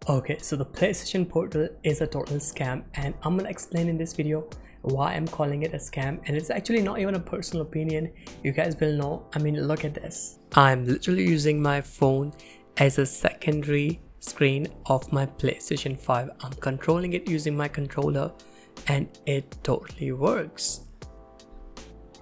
Okay, so the PlayStation Portal is a total scam, and I'm gonna explain in this video why I'm calling it a scam. And it's actually not even a personal opinion. You guys will know. I mean, look at this. I'm literally using my phone as a secondary screen of my PlayStation 5. I'm controlling it using my controller, and it totally works.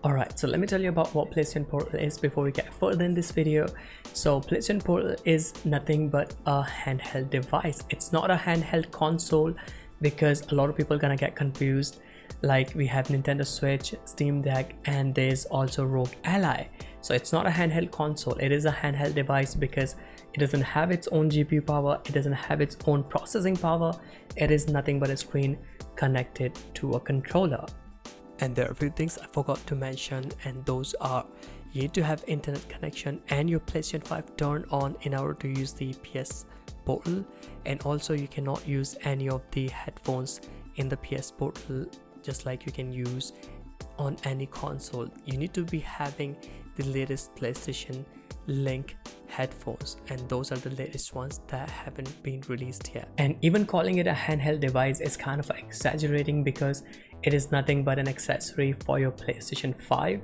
Alright, so let me tell you about what PlayStation Portal is before we get further in this video. So PlayStation Portal is nothing but a handheld device. It's not a handheld console because a lot of people are gonna get confused. Like we have Nintendo Switch, Steam Deck, and there's also Rogue Ally. So it's not a handheld console, it is a handheld device because it doesn't have its own GPU power, it doesn't have its own processing power, it is nothing but a screen connected to a controller. And there are a few things I forgot to mention, and those are you need to have internet connection and your PlayStation 5 turned on in order to use the PS Portal, and also you cannot use any of the headphones in the PS Portal just like you can use on any console. You need to be having the latest PlayStation Link headphones, and those are the latest ones that haven't been released yet. And even calling it a handheld device is kind of exaggerating because it is nothing but an accessory for your PlayStation 5,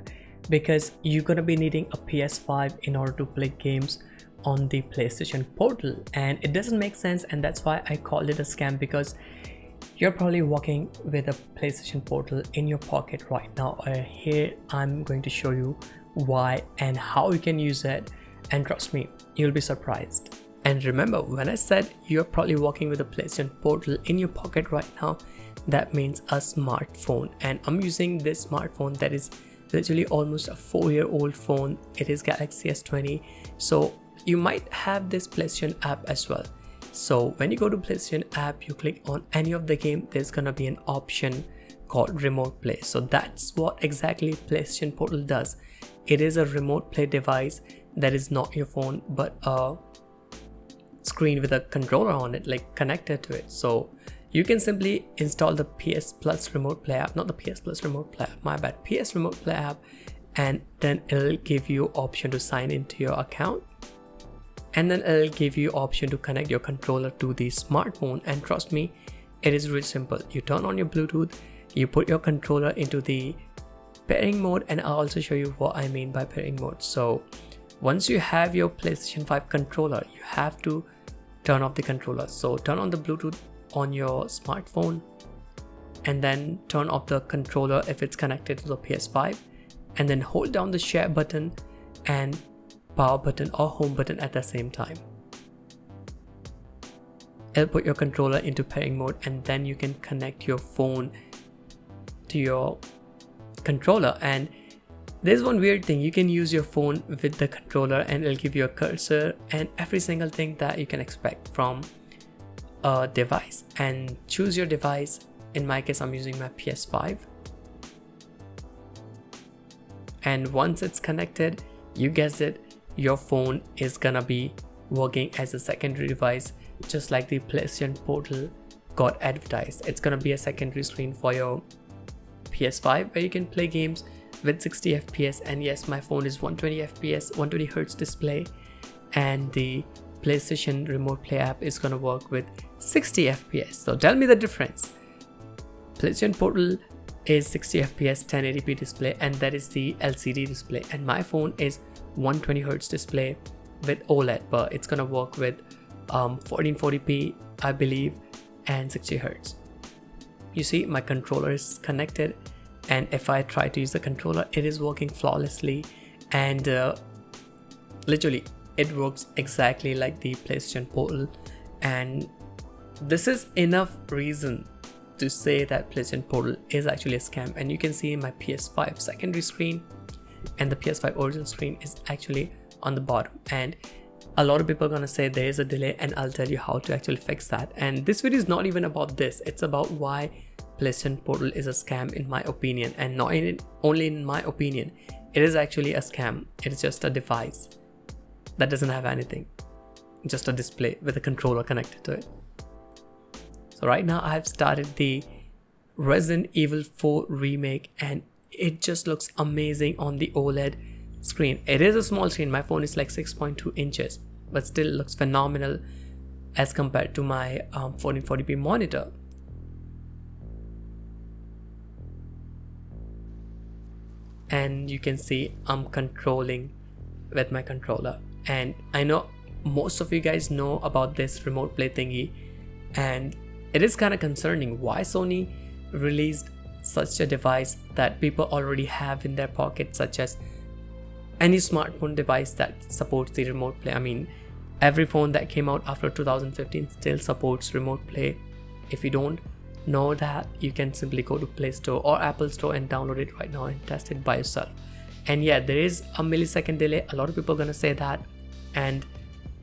because you're gonna be needing a PS5 in order to play games on the PlayStation Portal, and it doesn't make sense. And that's why I called it a scam, because you're probably walking with a PlayStation Portal in your pocket right now. Here I'm going to show you why and how you can use it, and trust me, you'll be surprised. And remember, when I said you're probably walking with a PlayStation Portal in your pocket right now, that means a smartphone. And I'm using this smartphone that is literally almost a 4-year-old phone. It is Galaxy S20. So you might have this PlayStation app as well. So when you go to PlayStation app, you click on any of the game, there's gonna be an option called remote play. So that's what exactly PlayStation Portal does. It is a remote play device that is not your phone but a screen with a controller on it, like connected to it. So you can simply install the PS Plus remote play app, not the PS Plus remote play app, my bad, PS remote play app, and then it'll give you option to sign into your account, and then it'll give you option to connect your controller to the smartphone. And trust me, it is really simple. You turn on your Bluetooth, you put your controller into the pairing mode, and I'll also show you what I mean by pairing mode. So once you have your PlayStation 5 controller, you have to turn off the controller. So turn on the Bluetooth on your smartphone, and then turn off the controller if it's connected to the PS5, and then hold down the share button and power button or home button at the same time. It'll put your controller into pairing mode, and then you can connect your phone to your controller. And there's one weird thing, you can use your phone with the controller and it'll give you a cursor and every single thing that you can expect from a device. And choose your device. In my case, I'm using my PS5, and once it's connected, you guessed it, your phone is gonna be working as a secondary device, just like the PlayStation Portal got advertised. It's gonna be a secondary screen for your PS5 where you can play games with 60 FPS. And yes, my phone is 120 FPS, 120 Hz display, and the PlayStation Remote Play app is gonna work with 60 FPS. So tell me the difference. PlayStation Portal is 60 FPS 1080p display, and that is the LCD display, and my phone is 120 Hz display with OLED, but it's gonna work with 1440p I believe and 60 Hz. You see, my controller is connected, and if I try to use the controller, it is working flawlessly, and literally it works exactly like the PlayStation Portal. And this is enough reason to say that PlayStation Portal is actually a scam. And you can see my PS5 secondary screen and the PS5 original screen is actually on the bottom, and a lot of people are gonna say there is a delay, and I'll tell you how to actually fix that. And this video is not even about this, it's about why PlayStation Portal is a scam in my opinion, and not only in my opinion, it is actually a scam. It is just a device that doesn't have anything, just a display with a controller connected to it. So right now I have started the Resident Evil 4 remake, and it just looks amazing on the OLED screen. It is a small screen, my phone is like 6.2 inches, but still looks phenomenal. as compared to my 1440p monitor. And you can see I'm controlling with my controller, and I know most of you guys know about this remote play thingy, and it is kind of concerning why Sony released such a device that people already have in their pocket, such as any smartphone device that supports the remote play. I mean, every phone that came out after 2015 still supports remote play. If you don't know that, you can simply go to Play Store or Apple Store and download it right now and test it by yourself. And yeah, there is a millisecond delay. A lot of people are gonna say that, and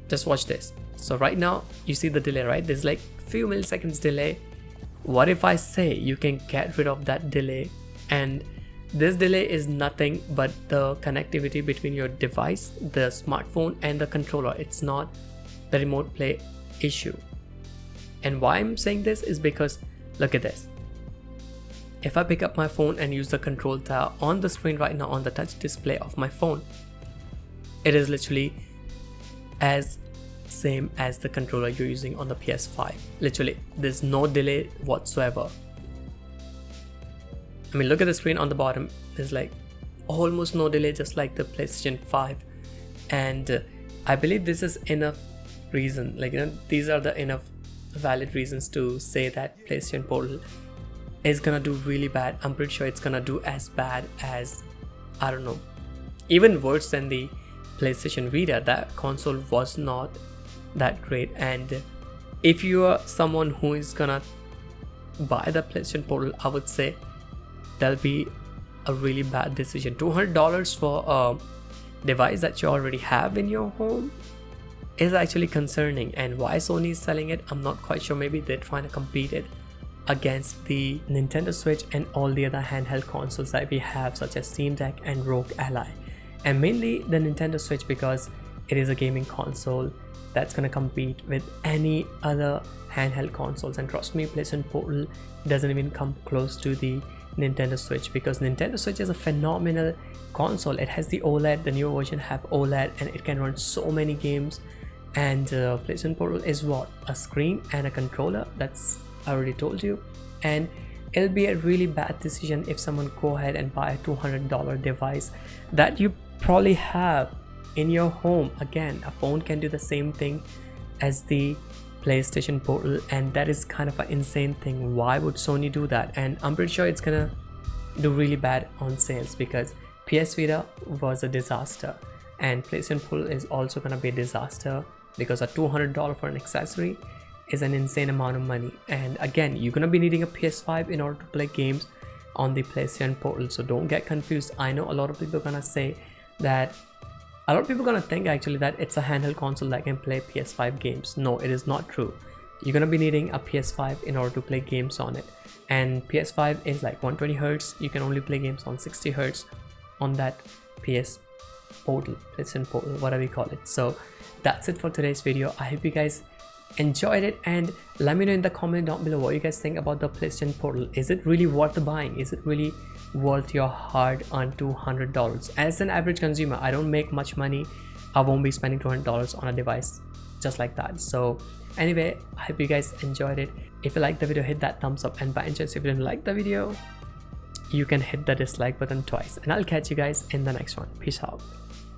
just watch this. So right now you see the delay, right? There's like few milliseconds delay. What if I say you can get rid of that delay? And this delay is nothing but the connectivity between your device, the smartphone, and the controller. It's not the remote play issue. And why I'm saying this is because look at this. If I pick up my phone and use the control dial on the screen right now on the touch display of my phone, it is literally as same as the controller you're using on the PS5. Literally, there's no delay whatsoever. I mean, look at the screen on the bottom. There's like almost no delay, just like the PlayStation 5. And I believe this is enough reason. Like, these are the enough valid reasons to say that PlayStation Portal is gonna do really bad. I'm pretty sure it's gonna do as bad as, I don't know, even worse than the PlayStation Vita. That console was not that great. And if you are someone who is gonna buy the PlayStation Portal, I would say that'll be a really bad decision. $200 for a device that you already have in your home is actually concerning. And why Sony is selling it, I'm not quite sure. Maybe they're trying to compete it against the Nintendo Switch and all the other handheld consoles that we have, such as Steam Deck and Rogue Ally. And mainly the Nintendo Switch, because it is a gaming console that's gonna compete with any other handheld consoles. And trust me, PlayStation Portal doesn't even come close to the Nintendo Switch, because Nintendo Switch is a phenomenal console. It has the OLED, the newer version have OLED, and it can run so many games. And PlayStation Portal is what? A screen and a controller. That's, I already told you. And it'll be a really bad decision if someone go ahead and buy a $200 device that you probably have in your home. Again, a phone can do the same thing as the PlayStation Portal, and that is kind of an insane thing. Why would Sony do that? And I'm pretty sure it's gonna do really bad on sales, because PS Vita was a disaster, and PlayStation Portal is also gonna be a disaster, because a $200 for an accessory is an insane amount of money. And again, you're gonna be needing a PS5 in order to play games on the PlayStation Portal, so don't get confused. I know a lot of people are gonna say that, a lot of people are gonna think actually that it's a handheld console that can play PS5 games. No, it is not true. You're gonna be needing a PS5 in order to play games on it, and PS5 is like 120 Hz. You can only play games on 60 Hz on that PS Portal, PlayStation Portal, whatever you call it. So that's it for today's video. I hope you guys enjoyed it, and let me know in the comment down below what you guys think about the PlayStation Portal. Is it really worth the buying? Is it really worth your hard-earned $200? As an average consumer, I don't make much money. I won't be spending $200 on a device just like that. So anyway, I hope you guys enjoyed it. If you liked the video, hit that thumbs up, and by any chance if you didn't like the video, you can hit the dislike button twice. And I'll catch you guys in the next one. Peace out.